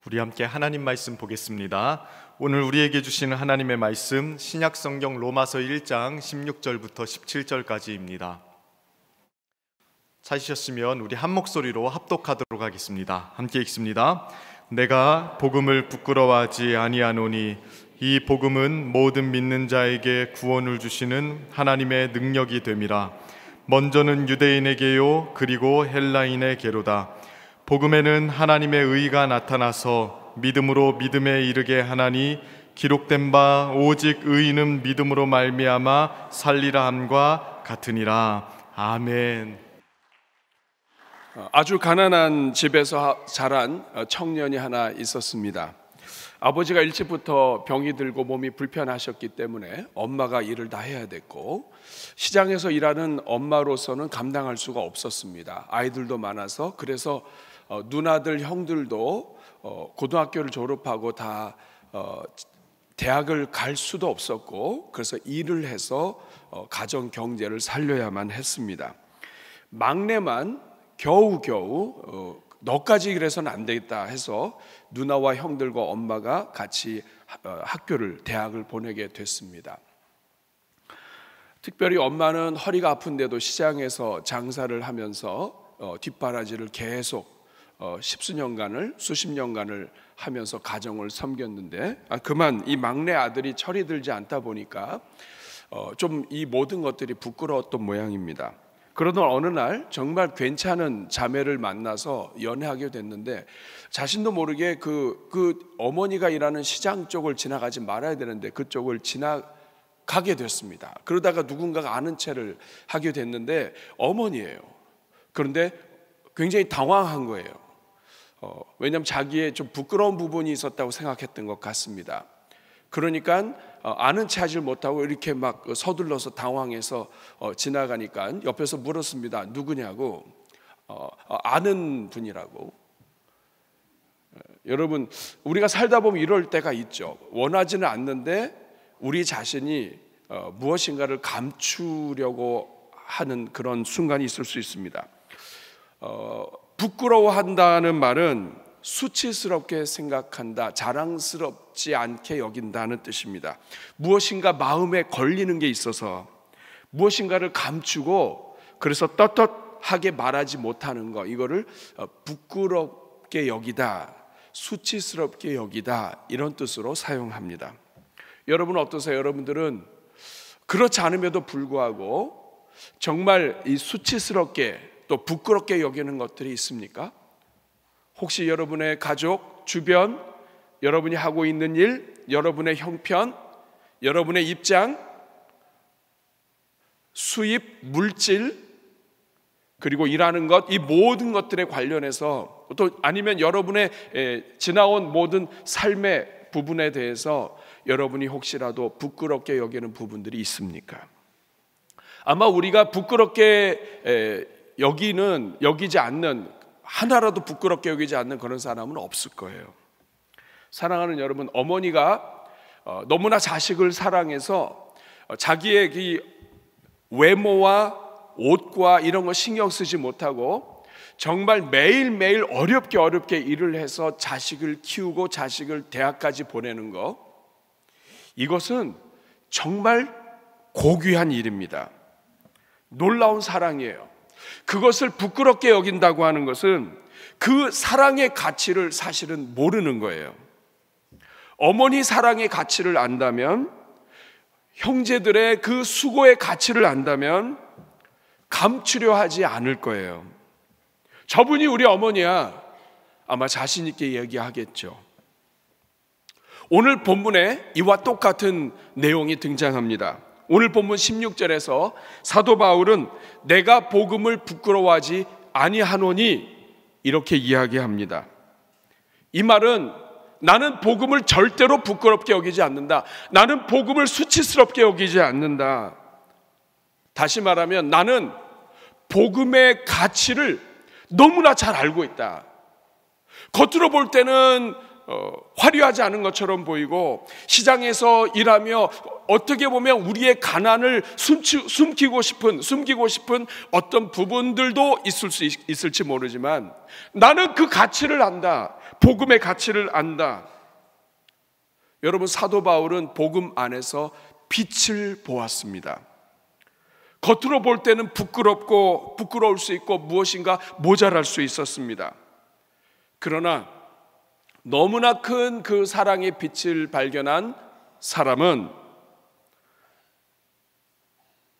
우리 함께 하나님 말씀 보겠습니다. 오늘 우리에게 주시는 하나님의 말씀 신약성경 로마서 1장 16절부터 17절까지입니다. 찾으셨으면 우리 한 목소리로 합독하도록 하겠습니다. 함께 읽습니다. 내가 복음을 부끄러워하지 아니하노니 이 복음은 모든 믿는 자에게 구원을 주시는 하나님의 능력이 됨이라. 먼저는 유대인에게요 그리고 헬라인에게로다. 복음에는 하나님의 의가 나타나서 믿음으로 믿음에 이르게 하나니 기록된 바 오직 의인은 믿음으로 말미암아 살리라 함과 같으니라. 아멘. 아주 가난한 집에서 자란 청년이 하나 있었습니다. 아버지가 일찍부터 병이 들고 몸이 불편하셨기 때문에 엄마가 일을 다 해야 됐고, 시장에서 일하는 엄마로서는 감당할 수가 없었습니다. 아이들도 많아서. 그래서 누나들 형들도 고등학교를 졸업하고 다 대학을 갈 수도 없었고, 그래서 일을 해서 가정 경제를 살려야만 했습니다. 막내만 겨우겨우 너까지 그래서는 안 되겠다 해서 누나와 형들과 엄마가 같이 대학을 보내게 됐습니다. 특별히 엄마는 허리가 아픈데도 시장에서 장사를 하면서 뒷바라지를 계속 수십 년간을 하면서 가정을 섬겼는데, 그만 이 막내 아들이 철이 들지 않다 보니까 좀 이 모든 것들이 부끄러웠던 모양입니다. 그러던 어느 날 정말 괜찮은 자매를 만나서 연애하게 됐는데, 자신도 모르게 그 어머니가 일하는 시장 쪽을 지나가지 말아야 되는데 그쪽을 지나가게 됐습니다. 그러다가 누군가가 아는 체를 하게 됐는데 어머니예요. 그런데 굉장히 당황한 거예요. 왜냐하면 자기의 좀 부끄러운 부분이 있었다고 생각했던 것 같습니다. 그러니까 아는 체 하질 못하고 이렇게 막 서둘러서 당황해서 지나가니까 옆에서 물었습니다. 누구냐고. 아는 분이라고. 여러분, 우리가 살다 보면 이럴 때가 있죠. 원하지는 않는데 우리 자신이 무엇인가를 감추려고 하는 그런 순간이 있을 수 있습니다. 부끄러워한다는 말은 수치스럽게 생각한다, 자랑스럽지 않게 여긴다는 뜻입니다. 무엇인가 마음에 걸리는 게 있어서 무엇인가를 감추고 그래서 떳떳하게 말하지 못하는 거, 이거를 부끄럽게 여기다, 수치스럽게 여기다, 이런 뜻으로 사용합니다. 여러분 어떠세요? 여러분들은 그렇지 않음에도 불구하고 정말 이 수치스럽게 또 부끄럽게 여기는 것들이 있습니까? 혹시 여러분의 가족, 주변, 여러분이 하고 있는 일, 여러분의 형편, 여러분의 입장, 수입, 물질, 그리고 일하는 것, 이 모든 것들에 관련해서, 또 아니면 여러분의 지나온 모든 삶의 부분에 대해서 여러분이 혹시라도 부끄럽게 여기는 있습니까? 아마 우리가 부끄럽게 여기지 않는, 하나라도 부끄럽게 여기지 않는 그런 사람은 없을 거예요. 사랑하는 여러분, 어머니가 너무나 자식을 사랑해서 자기의 그 외모와 옷과 이런 거 신경 쓰지 못하고 정말 매일매일 어렵게 일을 해서 자식을 키우고 자식을 대학까지 보내는 거, 이것은 정말 고귀한 일입니다. 놀라운 사랑이에요. 그것을 부끄럽게 여긴다고 하는 것은 그 사랑의 가치를 사실은 모르는 거예요. 어머니 사랑의 가치를 안다면, 형제들의 그 수고의 가치를 안다면 감추려 하지 않을 거예요. 저분이 우리 어머니야, 아마 자신 있게 얘기하겠죠. 오늘 본문에 이와 똑같은 내용이 등장합니다. 오늘 본문 16절에서 사도 바울은 내가 복음을 부끄러워하지 아니하노니 이렇게 이야기합니다. 이 말은 나는 복음을 절대로 부끄럽게 여기지 않는다. 나는 복음을 수치스럽게 여기지 않는다. 다시 말하면 나는 복음의 가치를 너무나 잘 알고 있다. 겉으로 볼 때는 화려하지 않은 것처럼 보이고, 시장에서 일하며 어떻게 보면 우리의 가난을 숨기고 싶은 어떤 부분들도 있을지 모르지만, 나는 그 가치를 안다. 복음의 가치를 안다. 여러분, 사도 바울은 복음 안에서 빛을 보았습니다. 겉으로 볼 때는 부끄러울 수 있고 무엇인가 모자랄 수 있었습니다. 그러나 너무나 큰 그 사랑의 빛을 발견한 사람은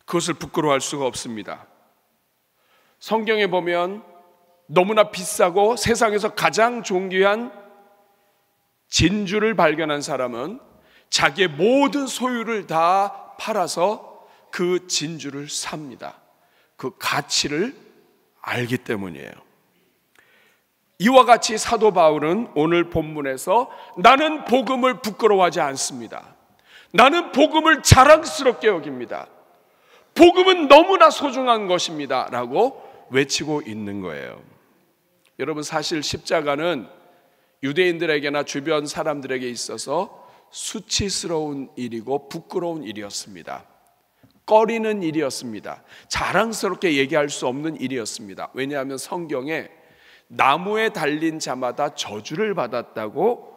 그것을 부끄러워할 수가 없습니다. 성경에 보면 너무나 비싸고 세상에서 가장 존귀한 진주를 발견한 사람은 자기의 모든 소유를 다 팔아서 그 진주를 삽니다. 그 가치를 알기 때문이에요. 이와 같이 사도 바울은 오늘 본문에서 나는 복음을 부끄러워하지 않습니다. 나는 복음을 자랑스럽게 여깁니다. 복음은 너무나 소중한 것입니다 라고 외치고 있는 거예요. 여러분, 사실 십자가는 유대인들에게나 주변 사람들에게 있어서 수치스러운 일이고 부끄러운 일이었습니다. 꺼리는 일이었습니다. 자랑스럽게 얘기할 수 없는 일이었습니다. 왜냐하면 성경에 나무에 달린 자마다 저주를 받았다고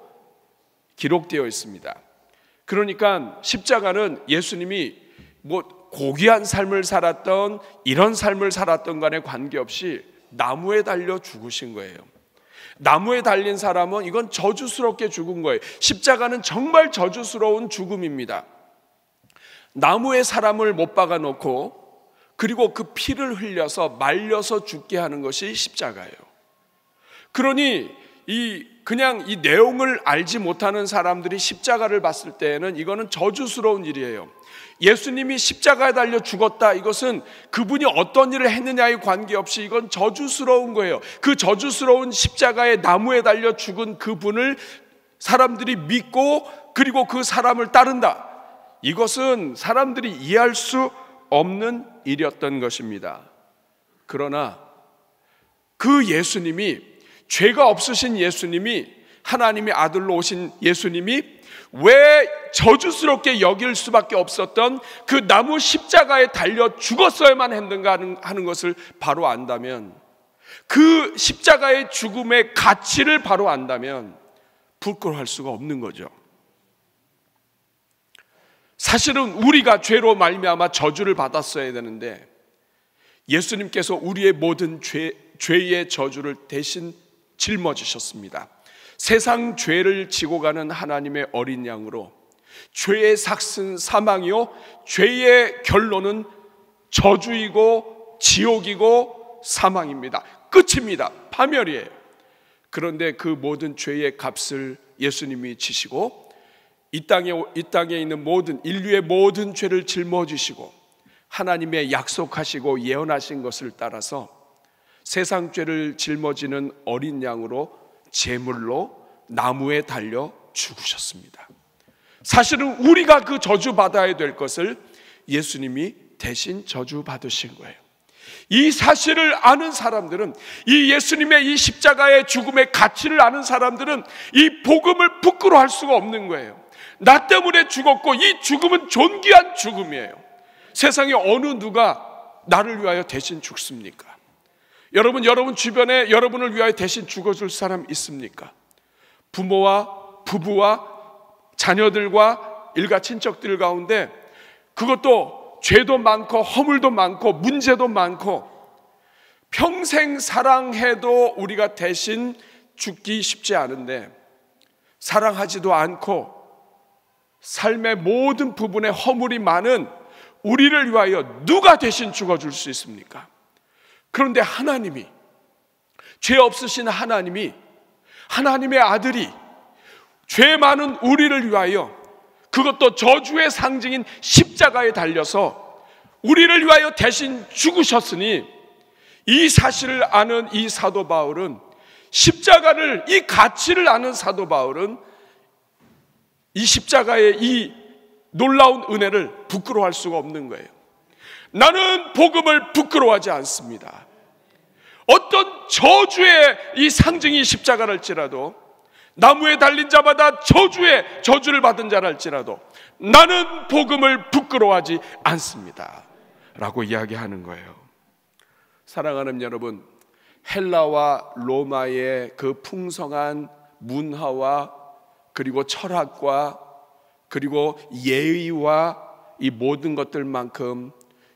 기록되어 있습니다. 그러니까 십자가는 예수님이 고귀한 삶을 살았던 이런 삶을 살았던 간에 관계없이 나무에 달려 죽으신 거예요. 나무에 달린 사람은 이건 저주스럽게 죽은 거예요. 십자가는 정말 저주스러운 죽음입니다. 나무에 사람을 못 박아 놓고 그리고 그 피를 흘려서 말려서 죽게 하는 것이 십자가예요. 그러니 그냥 이 내용을 알지 못하는 사람들이 십자가를 봤을 때에는 이거는 저주스러운 일이에요. 예수님이 십자가에 달려 죽었다, 이것은 그분이 어떤 일을 했느냐에 관계없이 이건 저주스러운 거예요. 그 저주스러운 십자가에 나무에 달려 죽은 그분을 사람들이 믿고 그리고 그 사람을 따른다, 이것은 사람들이 이해할 수 없는 일이었던 것입니다. 그러나 그 예수님이, 죄가 없으신 예수님이, 하나님의 아들로 오신 예수님이 왜 저주스럽게 여길 수밖에 없었던 그 나무 십자가에 달려 죽었어야만 했는가 하는 것을 바로 안다면, 그 십자가의 죽음의 가치를 바로 안다면 부끄러워할 수가 없는 거죠. 사실은 우리가 죄로 말미암아 저주를 받았어야 되는데 예수님께서 우리의 모든 죄의 저주를 대신 짊어지셨습니다. 세상 죄를 지고 가는 하나님의 어린 양으로 죄의 삭은 사망이요 죄의 결론은 저주이고 지옥이고 사망입니다. 끝입니다. 파멸이에요. 그런데 그 모든 죄의 값을 예수님이 지시고 이 땅에 있는 모든 인류의 모든 죄를 짊어지시고 하나님의 약속하시고 예언하신 것을 따라서 세상 죄를 짊어지는 어린 양으로 제물로 나무에 달려 죽으셨습니다. 사실은 우리가 그 저주받아야 될 것을 예수님이 대신 저주받으신 거예요. 이 사실을 아는 사람들은, 이 예수님의 이 십자가의 죽음의 가치를 아는 사람들은 이 복음을 부끄러워할 수가 없는 거예요. 나 때문에 죽었고 이 죽음은 존귀한 죽음이에요. 세상에 어느 누가 나를 위하여 대신 죽습니까? 여러분 주변에 여러분을 위하여 대신 죽어줄 사람 있습니까? 부모와 부부와 자녀들과 일가 친척들 가운데 그것도 죄도 많고 허물도 많고 문제도 많고 평생 사랑해도 우리가 대신 죽기 쉽지 않은데, 사랑하지도 않고 삶의 모든 부분에 허물이 많은 우리를 위하여 누가 대신 죽어줄 수 있습니까? 그런데 하나님이, 죄 없으신 하나님이, 하나님의 아들이 죄 많은 우리를 위하여, 그것도 저주의 상징인 십자가에 달려서 우리를 위하여 대신 죽으셨으니, 이 사실을 아는 이 사도 바울은, 십자가를, 이 가치를 아는 사도 바울은 이 십자가의 이 놀라운 은혜를 부끄러워할 수가 없는 거예요. 나는 복음을 부끄러워하지 않습니다. 어떤 저주의 이 상징이 십자가랄지라도, 나무에 달린 자마다 저주를 받은 자랄지라도 나는 복음을 부끄러워하지 않습니다 라고 이야기하는 거예요. 사랑하는 여러분, 헬라와 로마의 그 풍성한 문화와 그리고 철학과 그리고 예의와 이 모든 것들만큼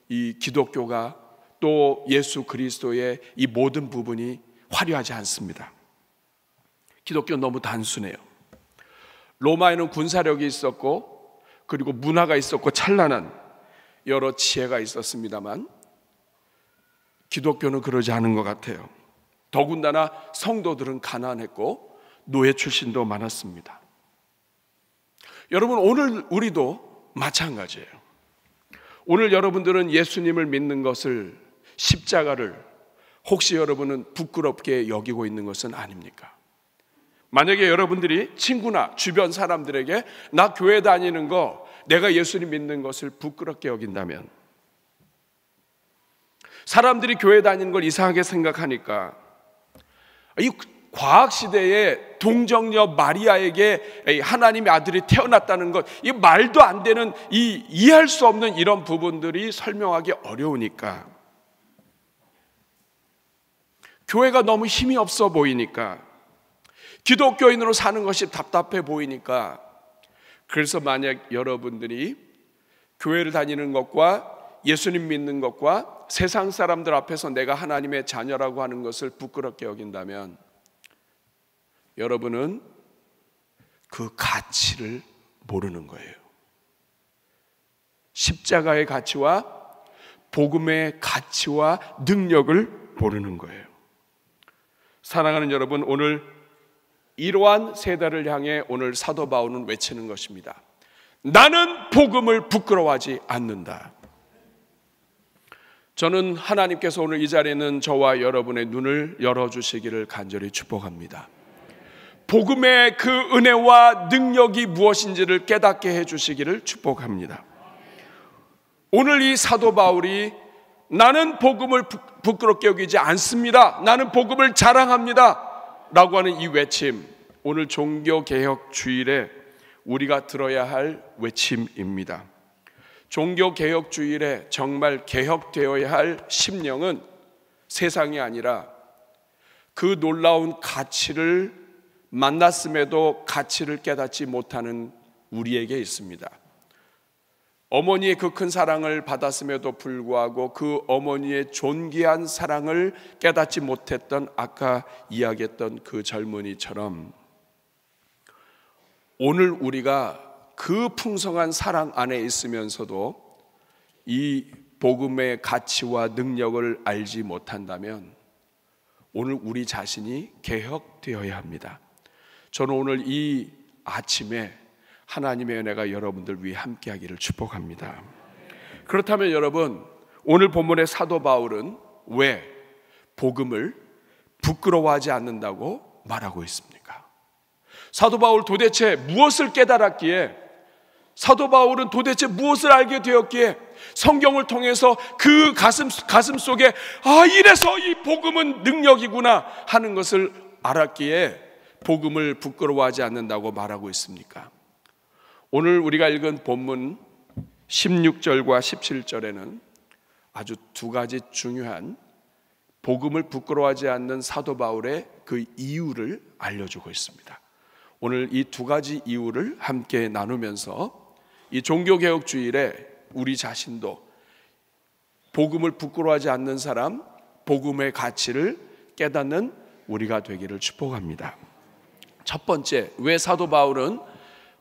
이 기독교가 또 예수 그리스도의 이 모든 부분이 화려하지 않습니다. 기독교는 너무 단순해요. 로마에는 군사력이 있었고 그리고 문화가 있었고 찬란한 여러 지혜가 있었습니다만 기독교는 그러지 않은 것 같아요. 더군다나 성도들은 가난했고 노예 출신도 많았습니다. 여러분, 오늘 우리도 마찬가지예요. 오늘 여러분들은 예수님을 믿는 것을, 십자가를 혹시 여러분은 부끄럽게 여기고 있는 것은 아닙니까? 만약에 여러분들이 친구나 주변 사람들에게 나 교회 다니는 거, 내가 예수님 믿는 것을 부끄럽게 여긴다면, 사람들이 교회 다니는 걸 이상하게 생각하니까 이 과학시대에 동정녀 마리아에게 하나님의 아들이 태어났다는 것, 이 말도 안 되는, 이 이해할 수 없는 이런 부분들이 설명하기 어려우니까, 교회가 너무 힘이 없어 보이니까, 기독교인으로 사는 것이 답답해 보이니까, 그래서 만약 여러분들이 교회를 다니는 것과 예수님 믿는 것과 세상 사람들 앞에서 내가 하나님의 자녀라고 하는 것을 부끄럽게 여긴다면 여러분은 그 가치를 모르는 거예요. 십자가의 가치와 복음의 가치와 능력을 모르는 거예요. 사랑하는 여러분, 오늘 이러한 세대를 향해 오늘 사도 바울은 외치는 것입니다. 나는 복음을 부끄러워하지 않는다. 저는 하나님께서 오늘 이 자리에는 저와 여러분의 눈을 열어주시기를 간절히 축복합니다. 복음의 그 은혜와 능력이 무엇인지를 깨닫게 해주시기를 축복합니다. 오늘 이 사도 바울이 나는 복음을 부끄럽게 여기지 않습니다, 나는 복음을 자랑합니다 라고 하는 이 외침, 오늘 종교개혁주일에 우리가 들어야 할 외침입니다. 종교개혁주일에 정말 개혁되어야 할 심령은 세상이 아니라 그 놀라운 가치를 만났음에도 가치를 깨닫지 못하는 우리에게 있습니다. 어머니의 그 큰 사랑을 받았음에도 불구하고 그 어머니의 존귀한 사랑을 깨닫지 못했던, 아까 이야기했던 그 젊은이처럼 오늘 우리가 그 풍성한 사랑 안에 있으면서도 이 복음의 가치와 능력을 알지 못한다면 오늘 우리 자신이 개혁되어야 합니다. 저는 오늘 이 아침에 하나님의 은혜가 여러분들 위해 함께하기를 축복합니다. 그렇다면 여러분, 오늘 본문의 사도 바울은 왜 복음을 부끄러워하지 않는다고 말하고 있습니까? 사도 바울 도대체 무엇을 깨달았기에, 사도 바울은 도대체 무엇을 알게 되었기에 성경을 통해서 그 가슴 속에 이래서 이 복음은 능력이구나 하는 것을 알았기에 복음을 부끄러워하지 않는다고 말하고 있습니까? 오늘 우리가 읽은 본문 16절과 17절에는 아주 두 가지 중요한 복음을 부끄러워하지 않는 사도 바울의 그 이유를 알려주고 있습니다. 오늘 이 두 가지 이유를 함께 나누면서 이 종교개혁주일에 우리 자신도 복음을 부끄러워하지 않는 사람, 복음의 가치를 깨닫는 우리가 되기를 축복합니다. 첫 번째, 왜 사도 바울은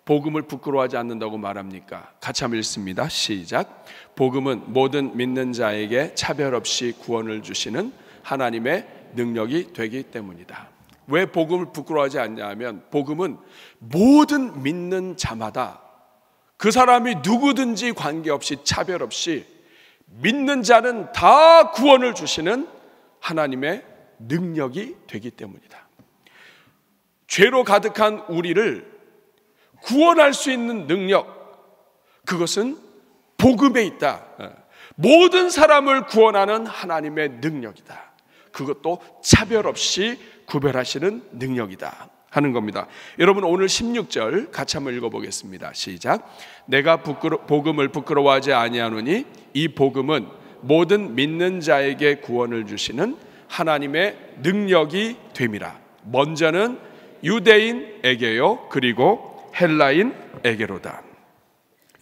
복음을 부끄러워하지 않는다고 말합니까? 같이 한번 읽습니다. 시작. 복음은 모든 믿는 자에게 차별 없이 구원을 주시는 하나님의 능력이 되기 때문이다. 왜 복음을 부끄러워하지 않냐 하면, 복음은 모든 믿는 자마다, 그 사람이 누구든지 관계없이 차별 없이 믿는 자는 다 구원을 주시는 하나님의 능력이 되기 때문이다. 죄로 가득한 우리를 구원할 수 있는 능력, 그것은 복음에 있다. 모든 사람을 구원하는 하나님의 능력이다. 그것도 차별 없이 구별하시는 능력이다 하는 겁니다. 여러분, 오늘 16절 같이 한번 읽어보겠습니다. 시작. 내가 복음을 부끄러워하지 아니하노니 이 복음은 모든 믿는 자에게 구원을 주시는 하나님의 능력이 됨이라. 먼저는 유대인에게요 그리고 헬라인에게로다.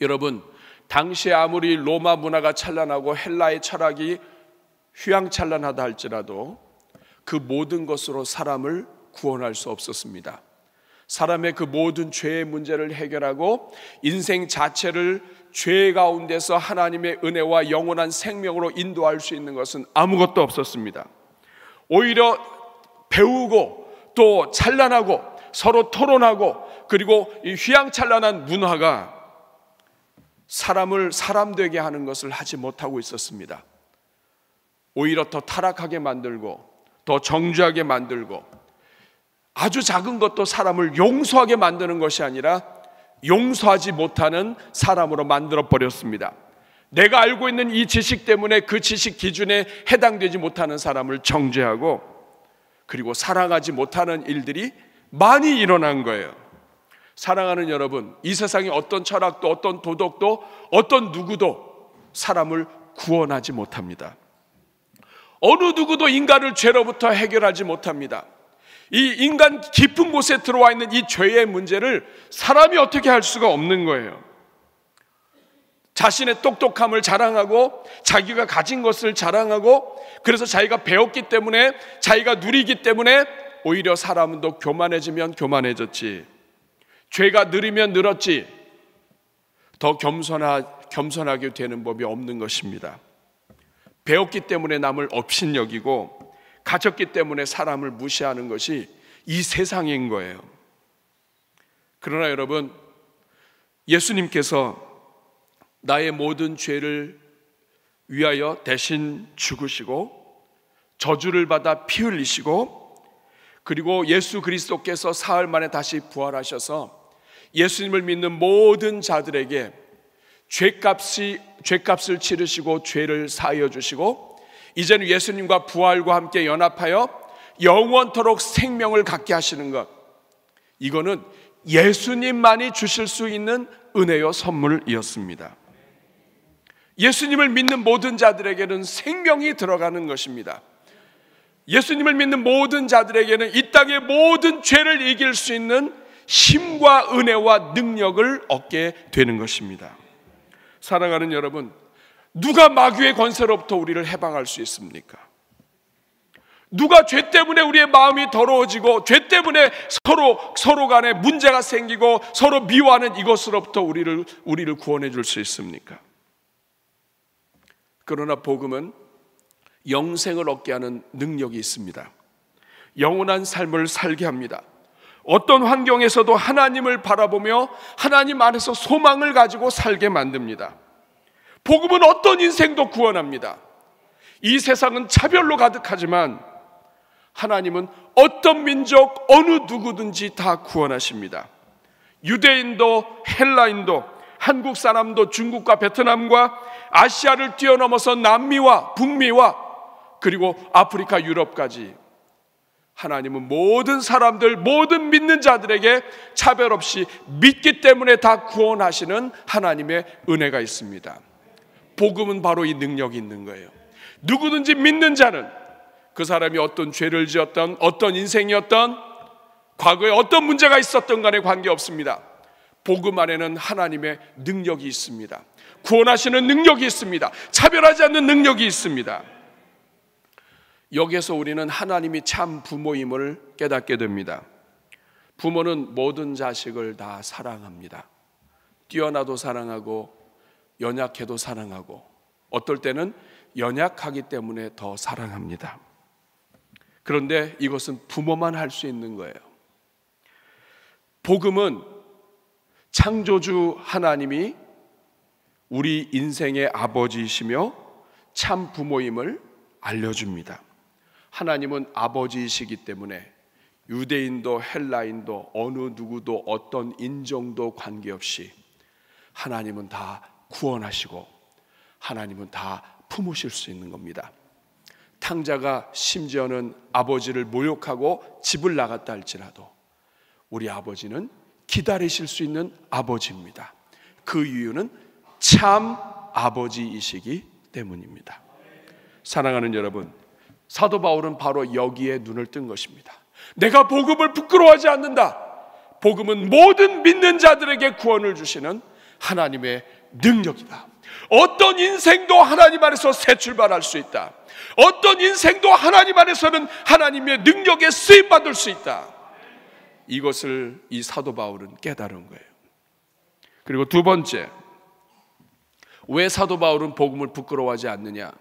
여러분, 당시에 아무리 로마 문화가 찬란하고 헬라의 철학이 휘황찬란하다 할지라도 그 모든 것으로 사람을 구원할 수 없었습니다. 사람의 그 모든 죄의 문제를 해결하고 인생 자체를 죄 가운데서 하나님의 은혜와 영원한 생명으로 인도할 수 있는 것은 아무것도 없었습니다. 오히려 배우고 또 찬란하고 서로 토론하고 그리고 이 휘황찬란한 문화가 사람을 사람 되게 하는 것을 하지 못하고 있었습니다. 오히려 더 타락하게 만들고 더 정죄하게 만들고 아주 작은 것도 사람을 용서하게 만드는 것이 아니라 용서하지 못하는 사람으로 만들어 버렸습니다. 내가 알고 있는 이 지식 때문에 그 지식 기준에 해당되지 못하는 사람을 정죄하고 그리고 사랑하지 못하는 일들이 많이 일어난 거예요. 사랑하는 여러분, 이 세상에 어떤 철학도 어떤 도덕도 어떤 누구도 사람을 구원하지 못합니다. 어느 누구도 인간을 죄로부터 해결하지 못합니다. 이 인간 깊은 곳에 들어와 있는 이 죄의 문제를 사람이 어떻게 할 수가 없는 거예요. 자신의 똑똑함을 자랑하고 자기가 가진 것을 자랑하고 그래서 자기가 배웠기 때문에 자기가 누리기 때문에 오히려 사람은 더 교만해지면 교만해졌지, 죄가 늘으면 늘었지, 더 겸손하게 되는 법이 없는 것입니다. 배웠기 때문에 남을 업신여기고 가졌기 때문에 사람을 무시하는 것이 이 세상인 거예요. 그러나 여러분, 예수님께서 나의 모든 죄를 위하여 대신 죽으시고 저주를 받아 피 흘리시고 그리고 예수 그리스도께서 사흘 만에 다시 부활하셔서 예수님을 믿는 모든 자들에게 죄값을 치르시고 죄를 사하여 주시고 이제는 예수님과 부활과 함께 연합하여 영원토록 생명을 갖게 하시는 것, 이거는 예수님만이 주실 수 있는 은혜요 선물이었습니다. 예수님을 믿는 모든 자들에게는 생명이 들어가는 것입니다. 예수님을 믿는 모든 자들에게는 이 땅의 모든 죄를 이길 수 있는 힘과 은혜와 능력을 얻게 되는 것입니다. 사랑하는 여러분, 누가 마귀의 권세로부터 우리를 해방할 수 있습니까? 누가 죄 때문에 우리의 마음이 더러워지고 죄 때문에 서로 간에 문제가 생기고 서로 미워하는 이것으로부터 우리를 구원해 줄 수 있습니까? 그러나 복음은 영생을 얻게 하는 능력이 있습니다. 영원한 삶을 살게 합니다. 어떤 환경에서도 하나님을 바라보며 하나님 안에서 소망을 가지고 살게 만듭니다. 복음은 어떤 인생도 구원합니다. 이 세상은 차별로 가득하지만 하나님은 어떤 민족 어느 누구든지 다 구원하십니다. 유대인도 헬라인도 한국 사람도 중국과 베트남과 아시아를 뛰어넘어서 남미와 북미와 그리고 아프리카 유럽까지 하나님은 모든 사람들, 모든 믿는 자들에게 차별 없이 믿기 때문에 다 구원하시는 하나님의 은혜가 있습니다. 복음은 바로 이 능력이 있는 거예요. 누구든지 믿는 자는 그 사람이 어떤 죄를 지었던 어떤 인생이었던 과거에 어떤 문제가 있었던 간에 관계없습니다. 복음 안에는 하나님의 능력이 있습니다. 구원하시는 능력이 있습니다. 차별하지 않는 능력이 있습니다. 여기에서 우리는 하나님이 참 부모임을 깨닫게 됩니다. 부모는 모든 자식을 다 사랑합니다. 뛰어나도 사랑하고 연약해도 사랑하고 어떨 때는 연약하기 때문에 더 사랑합니다. 그런데 이것은 부모만 할 수 있는 거예요. 복음은 창조주 하나님이 우리 인생의 아버지이시며 참 부모임을 알려줍니다. 하나님은 아버지이시기 때문에 유대인도 헬라인도 어느 누구도 어떤 인종도 관계없이 하나님은 다 구원하시고 하나님은 다 품으실 수 있는 겁니다. 탕자가 심지어는 아버지를 모욕하고 집을 나갔다 할지라도 우리 아버지는 기다리실 수 있는 아버지입니다. 그 이유는 참 아버지이시기 때문입니다. 사랑하는 여러분, 사도 바울은 바로 여기에 눈을 뜬 것입니다. 내가 복음을 부끄러워하지 않는다. 복음은 모든 믿는 자들에게 구원을 주시는 하나님의 능력이다. 어떤 인생도 하나님 안에서 새 출발할 수 있다. 어떤 인생도 하나님 안에서는 하나님의 능력에 쓰임받을 수 있다. 이것을 이 사도 바울은 깨달은 거예요. 그리고 두 번째, 왜 사도 바울은 복음을 부끄러워하지 않느냐?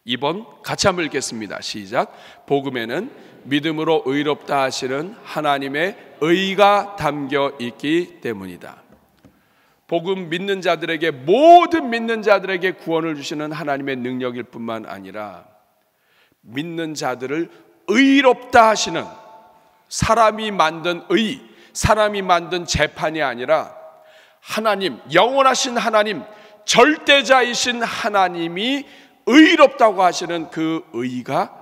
2번 같이 한번 읽겠습니다. 시작. 복음에는 믿음으로 의롭다 하시는 하나님의 의가 담겨 있기 때문이다. 복음 믿는 자들에게, 모든 믿는 자들에게 구원을 주시는 하나님의 능력일 뿐만 아니라 믿는 자들을 의롭다 하시는, 사람이 만든 의, 사람이 만든 재판이 아니라 하나님, 영원하신 하나님, 절대자이신 하나님이 의롭다고 하시는 그 의가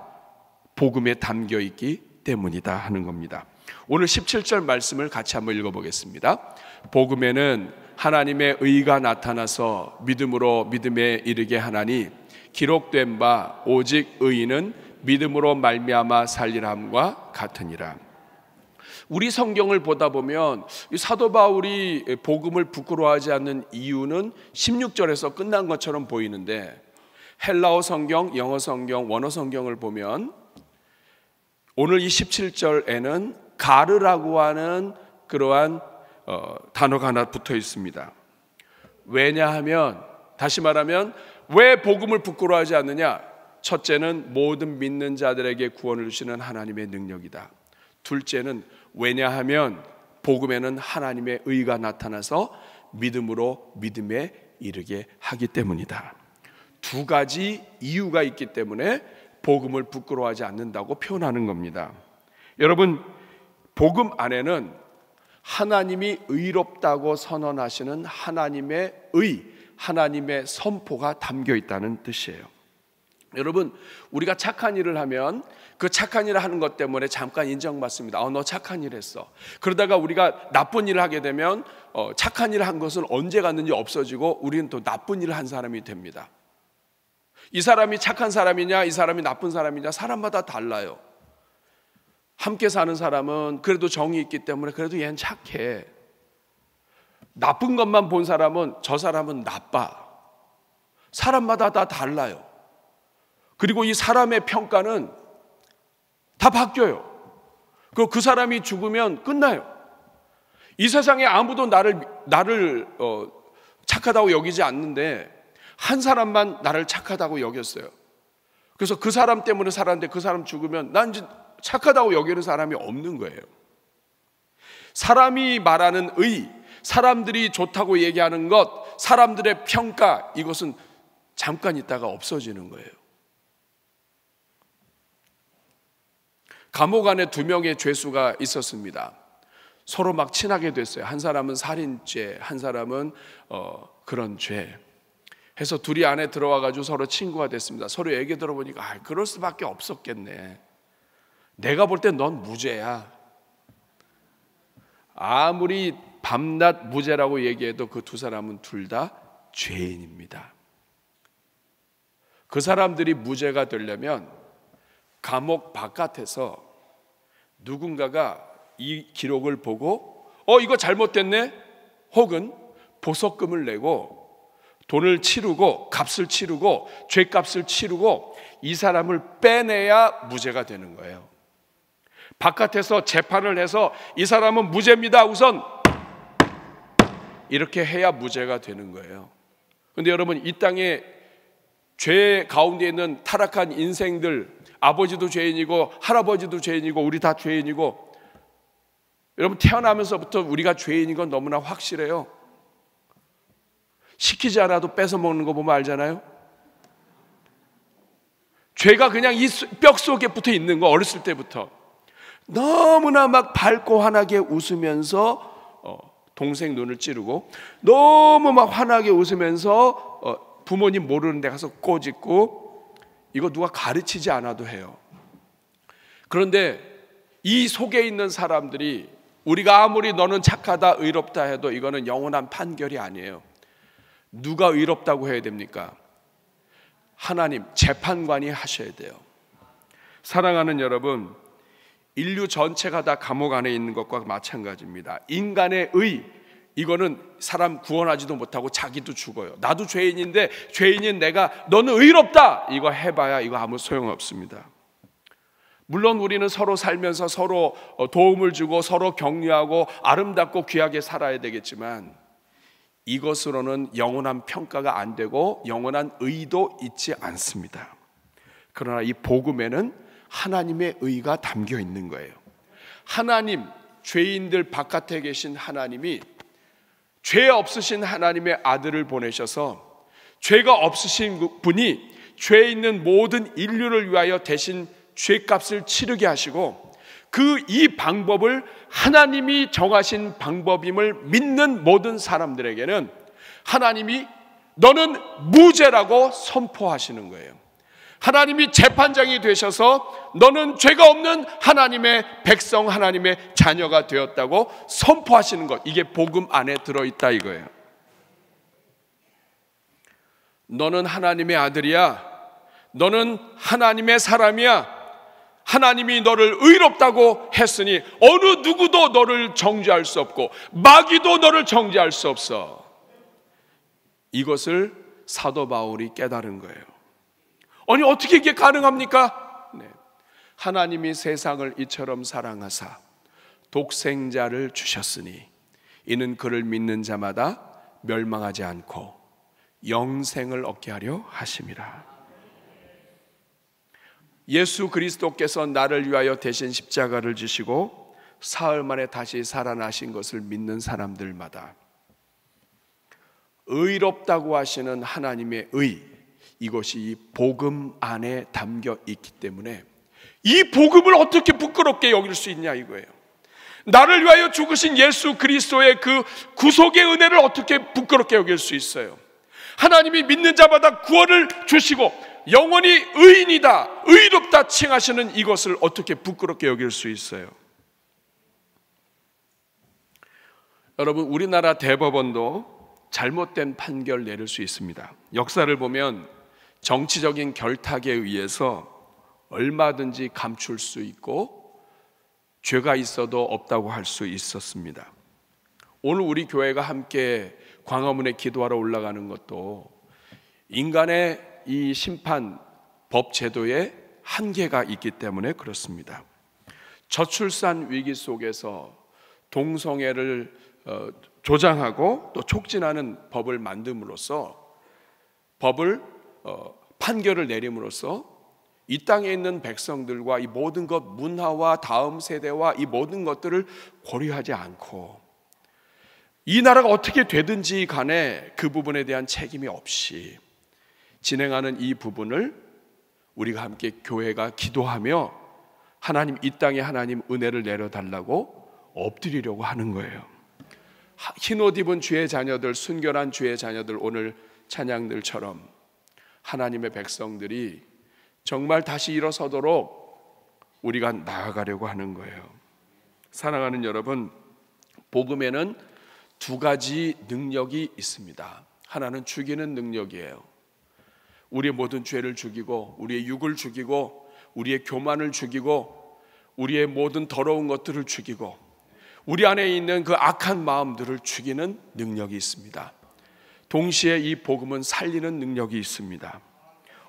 복음에 담겨 있기 때문이다 하는 겁니다. 오늘 17절 말씀을 같이 한번 읽어보겠습니다. 복음에는 하나님의 의가 나타나서 믿음으로 믿음에 이르게 하나니 기록된 바 오직 의인은 믿음으로 말미암아 살리라 함과 같으니라. 우리 성경을 보다 보면 사도 바울이 복음을 부끄러워하지 않는 이유는 16절에서 끝난 것처럼 보이는데, 헬라어 성경, 영어 성경, 원어 성경을 보면 오늘 이 17절에는 가르라고 하는 그러한 단어가 하나 붙어 있습니다. 왜냐하면, 다시 말하면 왜 복음을 부끄러워하지 않느냐? 첫째는 모든 믿는 자들에게 구원을 주시는 하나님의 능력이다. 둘째는 왜냐하면 복음에는 하나님의 의가 나타나서 믿음으로 믿음에 이르게 하기 때문이다. 두 가지 이유가 있기 때문에 복음을 부끄러워하지 않는다고 표현하는 겁니다. 여러분, 복음 안에는 하나님이 의롭다고 선언하시는 하나님의 의, 하나님의 선포가 담겨 있다는 뜻이에요. 여러분, 우리가 착한 일을 하면 그 착한 일을 하는 것 때문에 잠깐 인정받습니다. 너 착한 일 했어. 그러다가 우리가 나쁜 일을 하게 되면 착한 일을 한 것은 언제 갔는지 없어지고 우리는 또 나쁜 일을 한 사람이 됩니다. 이 사람이 착한 사람이냐, 이 사람이 나쁜 사람이냐, 사람마다 달라요. 함께 사는 사람은 그래도 정이 있기 때문에 그래도 얘는 착해. 나쁜 것만 본 사람은 저 사람은 나빠. 사람마다 다 달라요. 그리고 이 사람의 평가는 다 바뀌어요. 그리고 그 사람이 죽으면 끝나요. 이 세상에 아무도 나를 착하다고 여기지 않는데 한 사람만 나를 착하다고 여겼어요. 그래서 그 사람 때문에 살았는데 그 사람 죽으면 난 이제 착하다고 여기는 사람이 없는 거예요. 사람이 말하는 의, 사람들이 좋다고 얘기하는 것, 사람들의 평가, 이것은 잠깐 있다가 없어지는 거예요. 감옥 안에 2명의 죄수가 있었습니다. 서로 막 친하게 됐어요. 한 사람은 살인죄, 한 사람은 그런 죄 해서 둘이 안에 들어와가지고 서로 친구가 됐습니다. 서로 얘기 들어보니까 그럴 수밖에 없었겠네. 내가 볼 땐 넌 무죄야. 아무리 밤낮 무죄라고 얘기해도 그 두 사람은 둘 다 죄인입니다. 그 사람들이 무죄가 되려면 감옥 바깥에서 누군가가 이 기록을 보고 이거 잘못됐네? 혹은 보석금을 내고 돈을 치르고 값을 치르고 죄값을 치르고 이 사람을 빼내야 무죄가 되는 거예요. 바깥에서 재판을 해서 이 사람은 무죄입니다 우선 이렇게 해야 무죄가 되는 거예요. 그런데 여러분, 이 땅에 죄 가운데 있는 타락한 인생들, 아버지도 죄인이고 할아버지도 죄인이고 우리 다 죄인이고, 여러분 태어나면서부터 우리가 죄인인 건 너무나 확실해요. 시키지 않아도 뺏어 먹는 거 보면 알잖아요. 죄가 그냥 이 뼈 속에 붙어 있는 거, 어렸을 때부터 너무나 막 밝고 환하게 웃으면서 동생 눈을 찌르고, 너무 막 환하게 웃으면서 부모님 모르는 데 가서 꼬집고, 이거 누가 가르치지 않아도 해요. 그런데 이 속에 있는 사람들이, 우리가 아무리 너는 착하다 의롭다 해도 이거는 영원한 판결이 아니에요. 누가 의롭다고 해야 됩니까? 하나님, 재판관이 하셔야 돼요. 사랑하는 여러분, 인류 전체가 다 감옥 안에 있는 것과 마찬가지입니다. 인간의 의, 이거는 사람 구원하지도 못하고 자기도 죽어요. 나도 죄인인데 죄인인 내가 너는 의롭다 이거 해봐야 이거 아무 소용없습니다. 물론 우리는 서로 살면서 서로 도움을 주고 서로 격려하고 아름답고 귀하게 살아야 되겠지만 이것으로는 영원한 평가가 안 되고 영원한 의도 있지 않습니다. 그러나 이 복음에는 하나님의 의가 담겨 있는 거예요. 하나님, 죄인들 바깥에 계신 하나님이 죄 없으신 하나님의 아들을 보내셔서 죄가 없으신 분이 죄 있는 모든 인류를 위하여 대신 죄값을 치르게 하시고 이 방법을 하나님이 정하신 방법임을 믿는 모든 사람들에게는 하나님이 너는 무죄라고 선포하시는 거예요. 하나님이 재판장이 되셔서 너는 죄가 없는 하나님의 백성, 하나님의 자녀가 되었다고 선포하시는 것, 이게 복음 안에 들어있다 이거예요. 너는 하나님의 아들이야, 너는 하나님의 사람이야, 하나님이 너를 의롭다고 했으니 어느 누구도 너를 정죄할 수 없고 마귀도 너를 정죄할 수 없어. 이것을 사도 바울이 깨달은 거예요. 아니 어떻게 이게 가능합니까? 네. 하나님이 세상을 이처럼 사랑하사 독생자를 주셨으니 이는 그를 믿는 자마다 멸망하지 않고 영생을 얻게 하려 하심이라. 예수 그리스도께서 나를 위하여 대신 십자가를 지시고 사흘 만에 다시 살아나신 것을 믿는 사람들마다 의롭다고 하시는 하나님의 의, 이것이 이 복음 안에 담겨 있기 때문에 이 복음을 어떻게 부끄럽게 여길 수 있냐 이거예요. 나를 위하여 죽으신 예수 그리스도의 그 구속의 은혜를 어떻게 부끄럽게 여길 수 있어요? 하나님이 믿는 자마다 구원을 주시고 영원히 의인이다, 의롭다 칭하시는 이것을 어떻게 부끄럽게 여길 수 있어요? 여러분, 우리나라 대법원도 잘못된 판결 내릴 수 있습니다. 역사를 보면 정치적인 결탁에 의해서 얼마든지 감출 수 있고 죄가 있어도 없다고 할 수 있었습니다. 오늘 우리 교회가 함께 광화문에 기도하러 올라가는 것도 인간의 이 심판 법 제도에 한계가 있기 때문에 그렇습니다. 저출산 위기 속에서 동성애를 조장하고 또 촉진하는 법을 만듦으로써 판결을 내림으로써 이 땅에 있는 백성들과 이 모든 것, 문화와 다음 세대와 이 모든 것들을 고려하지 않고 이 나라가 어떻게 되든지 간에 그 부분에 대한 책임이 없이 진행하는 이 부분을 우리가 함께 교회가 기도하며 하나님, 이 땅에 하나님 은혜를 내려달라고 엎드리려고 하는 거예요. 흰옷 입은 주의 자녀들, 순결한 주의 자녀들, 오늘 찬양들처럼 하나님의 백성들이 정말 다시 일어서도록 우리가 나아가려고 하는 거예요. 사랑하는 여러분, 복음에는 두 가지 능력이 있습니다. 하나는 죽이는 능력이에요. 우리의 모든 죄를 죽이고 우리의 육을 죽이고 우리의 교만을 죽이고 우리의 모든 더러운 것들을 죽이고 우리 안에 있는 그 악한 마음들을 죽이는 능력이 있습니다. 동시에 이 복음은 살리는 능력이 있습니다.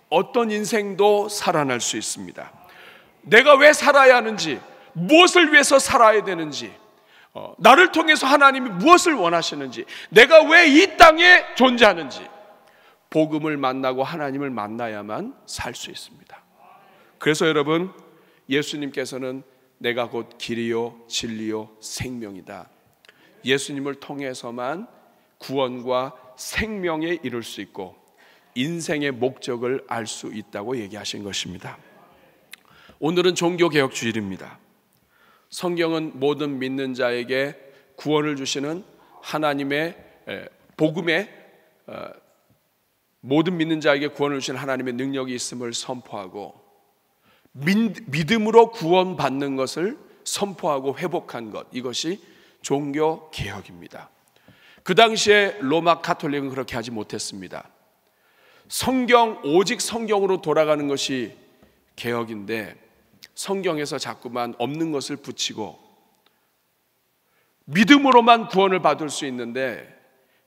어떤 인생도 살아날 수 있습니다. 내가 왜 살아야 하는지, 무엇을 위해서 살아야 되는지, 나를 통해서 하나님이 무엇을 원하시는지, 내가 왜 이 땅에 존재하는지, 복음을 만나고 하나님을 만나야만 살 수 있습니다. 그래서 여러분, 예수님께서는 내가 곧 길이요 진리요 생명이다, 예수님을 통해서만 구원과 생명에 이룰 수 있고 인생의 목적을 알 수 있다고 얘기하신 것입니다. 오늘은 종교개혁 주일입니다. 성경은 모든 믿는 자에게 구원을 주시는 하나님의 복음에 모든 믿는 자에게 구원을 주시는 하나님의 능력이 있음을 선포하고 믿음으로 구원받는 것을 선포하고 회복한 것, 이것이 종교개혁입니다. 그 당시에 로마 가톨릭은 그렇게 하지 못했습니다. 오직 성경으로 돌아가는 것이 개혁인데 성경에서 자꾸만 없는 것을 붙이고 믿음으로만 구원을 받을 수 있는데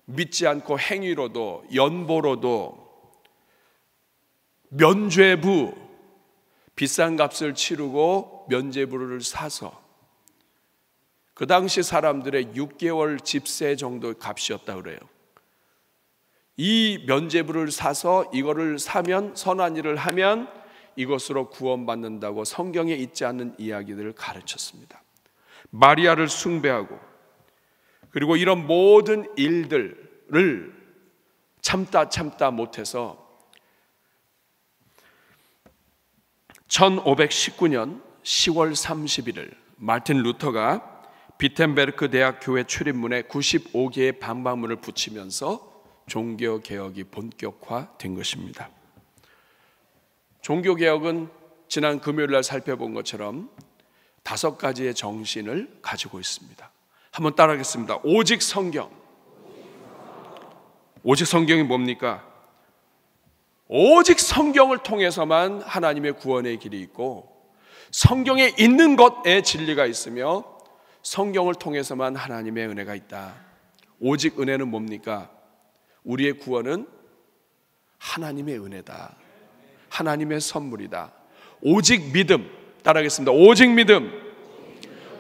믿지 않고 행위로도 연보로도 면죄부, 비싼 값을 치르고 면죄부를 사서 그 당시 사람들의 6개월 집세 정도 값이었다 그래요. 이 면죄부를 사서 이거를 사면, 선한 일을 하면 이것으로 구원받는다고 성경에 있지 않는 이야기들을 가르쳤습니다. 마리아를 숭배하고 그리고 이런 모든 일들을 참다 못해서 1519년 10월 31일 마틴 루터가 비텐베르크 대학 교회 출입문에 95개의 방방문을 붙이면서 종교개혁이 본격화된 것입니다. 종교개혁은 지난 금요일 날 살펴본 것처럼 5가지의 정신을 가지고 있습니다. 한번 따라하겠습니다. 오직 성경. 오직 성경이 뭡니까? 오직 성경을 통해서만 하나님의 구원의 길이 있고 성경에 있는 것에 진리가 있으며 성경을 통해서만 하나님의 은혜가 있다. 오직 은혜는 뭡니까? 우리의 구원은 하나님의 은혜다. 하나님의 선물이다. 오직 믿음. 따라하겠습니다. 오직 믿음.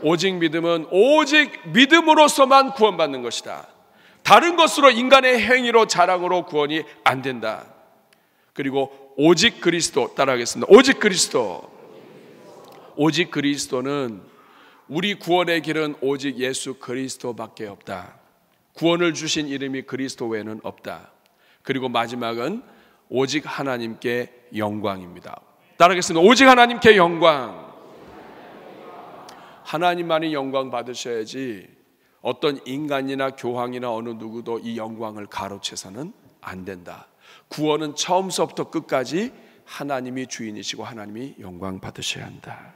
오직 믿음은 오직 믿음으로서만 구원받는 것이다. 다른 것으로 인간의 행위로 자랑으로 구원이 안 된다. 그리고 오직 그리스도. 따라하겠습니다. 오직 그리스도. 오직 그리스도는 우리 구원의 길은 오직 예수 그리스도밖에 없다. 구원을 주신 이름이 그리스도 외에는 없다. 그리고 마지막은 오직 하나님께 영광입니다. 따라하겠습니다. 오직 하나님께 영광. 하나님만이 영광 받으셔야지 어떤 인간이나 교황이나 어느 누구도 이 영광을 가로채서는 안 된다. 구원은 처음서부터 끝까지 하나님이 주인이시고 하나님이 영광 받으셔야 한다.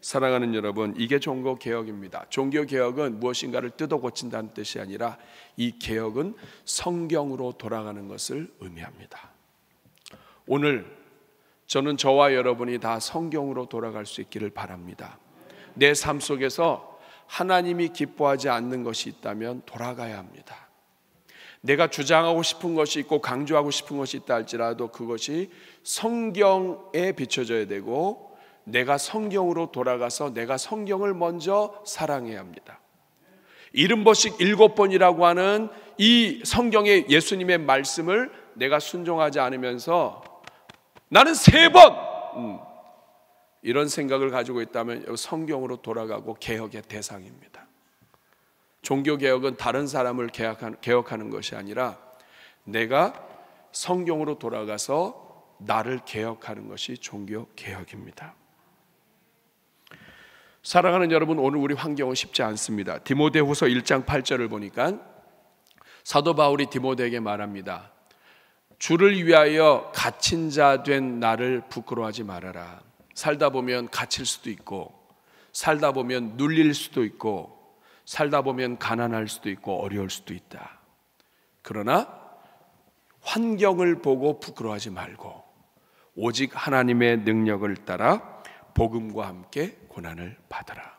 사랑하는 여러분, 이게 종교개혁입니다. 종교개혁은 무엇인가를 뜯어 고친다는 뜻이 아니라 이 개혁은 성경으로 돌아가는 것을 의미합니다. 오늘 저는 저와 여러분이 다 성경으로 돌아갈 수 있기를 바랍니다. 내 삶 속에서 하나님이 기뻐하지 않는 것이 있다면 돌아가야 합니다. 내가 주장하고 싶은 것이 있고 강조하고 싶은 것이 있다 할지라도 그것이 성경에 비춰져야 되고 내가 성경으로 돌아가서 내가 성경을 먼저 사랑해야 합니다. 70번씩 7번이라고 하는 이 성경의 예수님의 말씀을 내가 순종하지 않으면서 나는 3번 이런 생각을 가지고 있다면 성경으로 돌아가고 개혁의 대상입니다. 종교개혁은 다른 사람을 개혁하는 것이 아니라 내가 성경으로 돌아가서 나를 개혁하는 것이 종교개혁입니다. 사랑하는 여러분, 오늘 우리 환경은 쉽지 않습니다. 디모데후서 1장 8절을 보니까 사도 바울이 디모데에게 말합니다. 주를 위하여 갇힌 자 된 나를 부끄러워하지 말아라. 살다 보면 갇힐 수도 있고 살다 보면 눌릴 수도 있고 살다 보면 가난할 수도 있고 어려울 수도 있다. 그러나 환경을 보고 부끄러워하지 말고 오직 하나님의 능력을 따라 복음과 함께 고난을 받아라.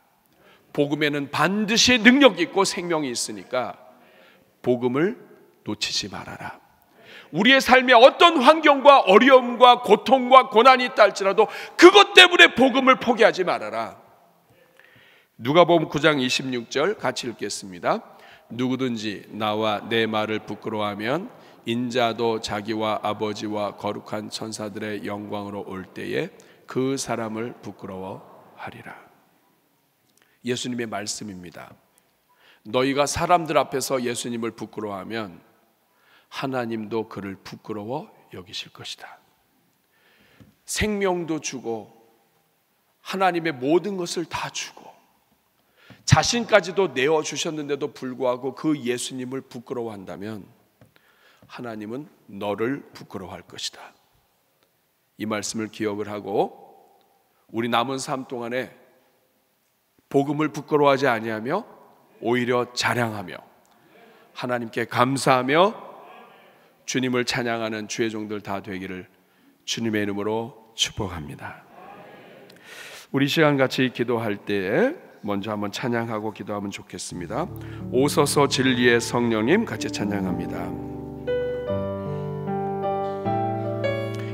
복음에는 반드시 능력이 있고 생명이 있으니까 복음을 놓치지 말아라. 우리의 삶에 어떤 환경과 어려움과 고통과 고난이 있다 할지라도 그것 때문에 복음을 포기하지 말아라. 누가복음 9장 26절 같이 읽겠습니다. 누구든지 나와 내 말을 부끄러워하면 인자도 자기와 아버지와 거룩한 천사들의 영광으로 올 때에 그 사람을 부끄러워하리라. 예수님의 말씀입니다. 너희가 사람들 앞에서 예수님을 부끄러워하면 하나님도 그를 부끄러워 여기실 것이다. 생명도 주고 하나님의 모든 것을 다 주고 자신까지도 내어주셨는데도 불구하고 그 예수님을 부끄러워한다면 하나님은 너를 부끄러워할 것이다. 이 말씀을 기억을 하고 우리 남은 삶 동안에 복음을 부끄러워하지 아니하며 오히려 자랑하며 하나님께 감사하며 주님을 찬양하는 주의 종들 다 되기를 주님의 이름으로 축복합니다. 우리 시간 같이 기도할 때에 먼저 한번 찬양하고 기도하면 좋겠습니다. 오소서 진리의 성령님 같이 찬양합니다.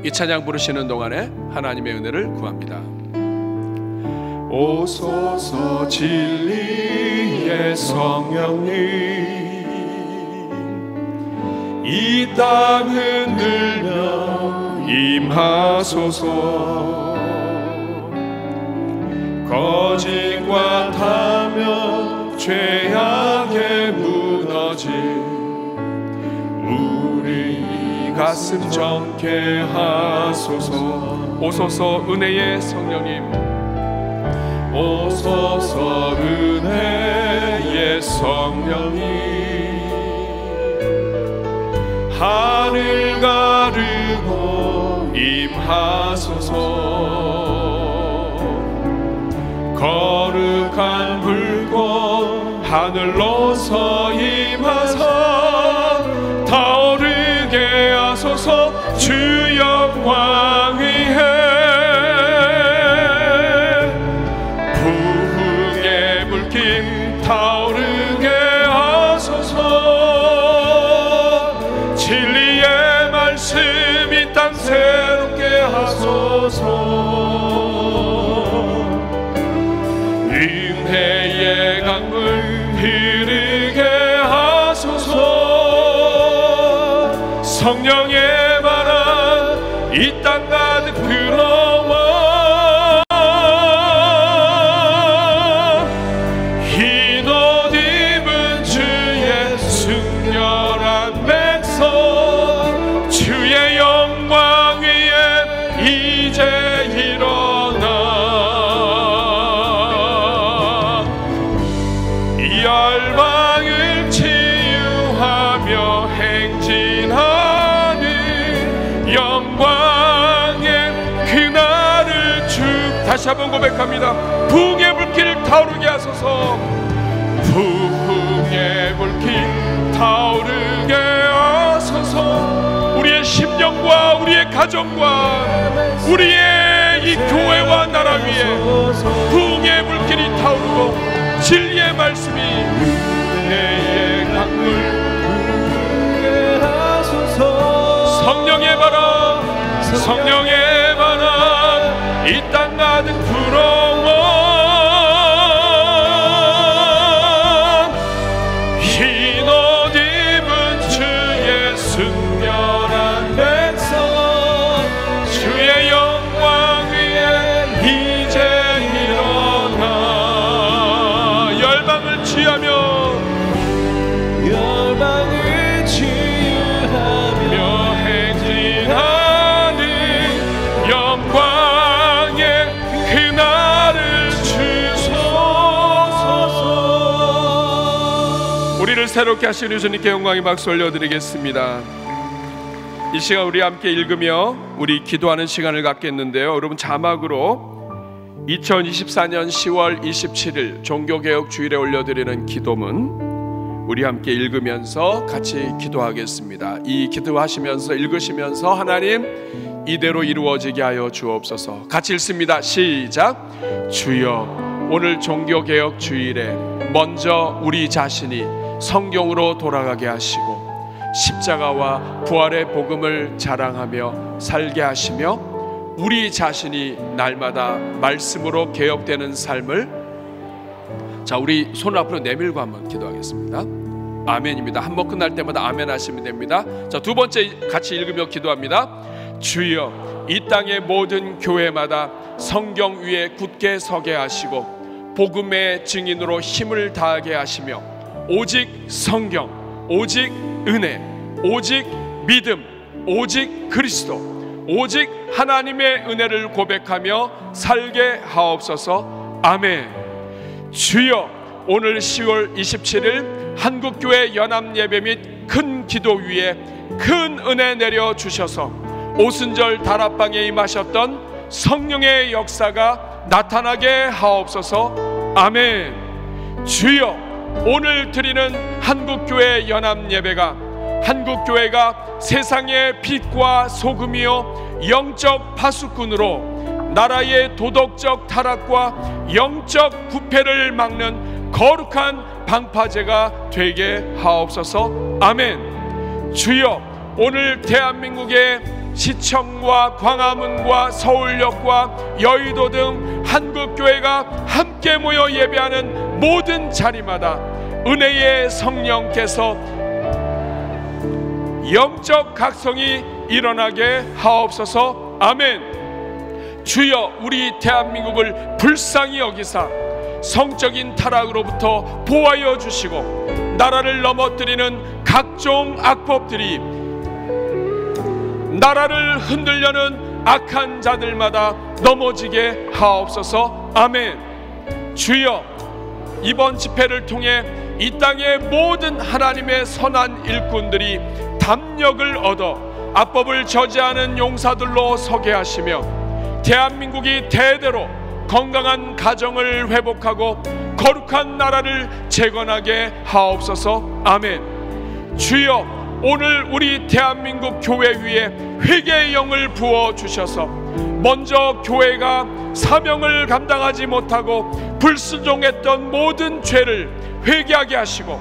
이 찬양 부르시는 동안에 하나님의 은혜를 구합니다. 오소서 진리의 성령님 이 땅 흔들며 임하소서 거짓과 타며 죄악에 무너진 우리 가슴 정케 하소서 오소서 은혜의 성령님 오소서 은혜의 성령님 하늘 가르고 임하소서 거룩한 불꽃 하늘로서 임하사 타오르게 하소서 주 영광 위에 부흥의 불길 타오르게 하소서 진리의 말씀 이 땅 새롭게 하소서 은혜의 강물 흐르게 하소서 성령의 바람 이 땅 가득 불어와 흰 옷 입은 주의 순결한 백성 주의 영광 위에 이제 일어나 열방을 치유하며 행진하는 영광의 그날을 다시 한번 고백합니다. 부흥의 불길 타오르게 하소서 부흥의 불길 타오르게 하소서 우리의 심령과 우리의 가정과 우리의 이 교회와 나라 위에 부흥의 불길이 타오르고 진리의 말씀이 은혜의 강물 성령의 바람 성령의 바람 이 땅 가득 불어와 흰 옷 입은 주의 순결한 백성 주의 영광 위에 이제 일어나 열방을 치유하며 행진하는 영광의 그날을 주소서 우리를 새롭게 하신 주님께 영광의 박수 올려드리겠습니다. 이 시간 우리 함께 읽으며 우리 기도하는 시간을 갖겠는데요. 여러분 자막으로 2024년 10월 27일 종교개혁 주일에 올려드리는 기도문 우리 함께 읽으면서 같이 기도하겠습니다. 이 기도하시면서 읽으시면서 하나님 이대로 이루어지게 하여 주옵소서. 같이 읽습니다. 시작. 주여 오늘 종교개혁 주일에 먼저 우리 자신이 성경으로 돌아가게 하시고 십자가와 부활의 복음을 자랑하며 살게 하시며 우리 날마다 말씀으로 개혁되는 삶을 우리 손을 앞으로 내밀고 한번 기도하겠습니다. 아멘입니다. 한 번 끝날 때마다 아멘 하시면 됩니다. 두 번째 같이 읽으며 기도합니다. 주여 이 땅의 모든 교회마다 성경 위에 굳게 서게 하시고 복음의 증인으로 힘을 다하게 하시며 오직 성경, 오직 은혜, 오직 믿음, 오직 그리스도, 오직 하나님의 은혜를 고백하며 살게 하옵소서. 아멘. 주여 오늘 10월 27일 한국교회 연합예배 및 큰 기도 위에 큰 은혜 내려주셔서 오순절 다락방에 임하셨던 성령의 역사가 나타나게 하옵소서. 아멘. 주여 오늘 드리는 한국교회 연합예배가 한국교회가 세상의 빛과 소금이요 영적 파수꾼으로 나라의 도덕적 타락과 영적 부패를 막는 거룩한 방파제가 되게 하옵소서. 아멘. 주여, 오늘 대한민국의 시청과 광화문과 서울역과 여의도 등 한국교회가 함께 모여 예배하는 모든 자리마다 은혜의 성령께서 영적 각성이 일어나게 하옵소서. 아멘. 주여, 우리 대한민국을 불쌍히 여기사 성적인 타락으로부터 보호하여 주시고 나라를 넘어뜨리는 각종 악법들이 나라를 흔들려는 악한 자들마다 넘어지게 하옵소서. 아멘. 주여, 이번 집회를 통해 이 땅의 모든 하나님의 선한 일꾼들이 담력을 얻어 악법을 저지하는 용사들로 서게 하시며 대한민국이 대대로 건강한 가정을 회복하고 거룩한 나라를 재건하게 하옵소서. 아멘. 주여, 오늘 우리 대한민국 교회 위에 회개의 영을 부어 주셔서 먼저 교회가 사명을 감당하지 못하고 불순종했던 모든 죄를 회개하게 하시고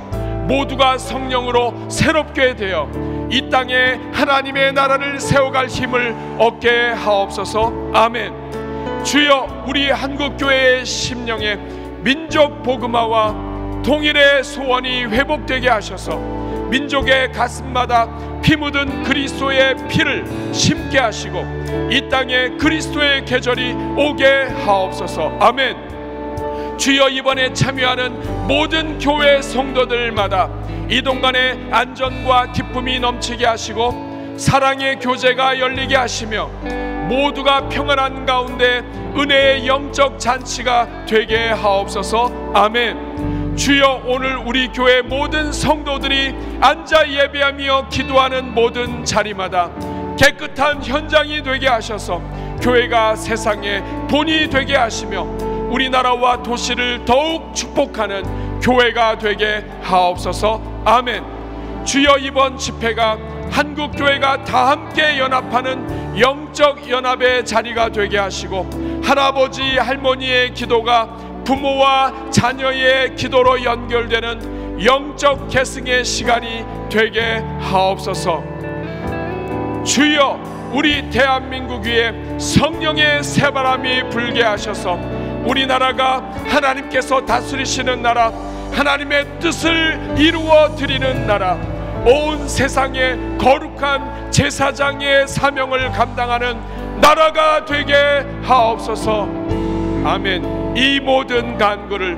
모두가 성령으로 새롭게 되어 이 땅에 하나님의 나라를 세워갈 힘을 얻게 하옵소서. 아멘. 주여, 우리 한국교회의 심령에 민족 복음화와 통일의 소원이 회복되게 하셔서 민족의 가슴마다 피 묻은 그리스도의 피를 심게 하시고 이 땅에 그리스도의 계절이 오게 하옵소서. 아멘. 주여, 이번에 참여하는 모든 교회 성도들마다 이 동간에 안전과 기쁨이 넘치게 하시고 사랑의 교제가 열리게 하시며 모두가 평안한 가운데 은혜의 영적 잔치가 되게 하옵소서. 아멘. 주여, 오늘 우리 교회 모든 성도들이 앉아 예배하며 기도하는 모든 자리마다 깨끗한 현장이 되게 하셔서 교회가 세상의 본이 되게 하시며 우리나라와 도시를 더욱 축복하는 교회가 되게 하옵소서. 아멘. 주여, 이번 집회가 한국교회가 다 함께 연합하는 영적 연합의 자리가 되게 하시고 할아버지 할머니의 기도가 부모와 자녀의 기도로 연결되는 영적 계승의 시간이 되게 하옵소서. 주여, 우리 대한민국 위에 성령의 새바람이 불게 하셔서 우리나라가 하나님께서 다스리시는 나라, 하나님의 뜻을 이루어 드리는 나라, 온 세상에 거룩한 제사장의 사명을 감당하는 나라가 되게 하옵소서. 아멘. 이 모든 간구를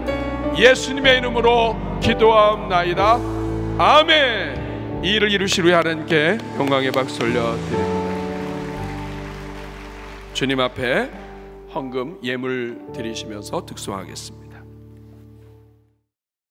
예수님의 이름으로 기도하옵나이다. 아멘. 이 일을 이루실 우리 하나님께 영광의 박수 올려드립니다. 주님 앞에 헌금 예물 드리시면서 득송하겠습니다.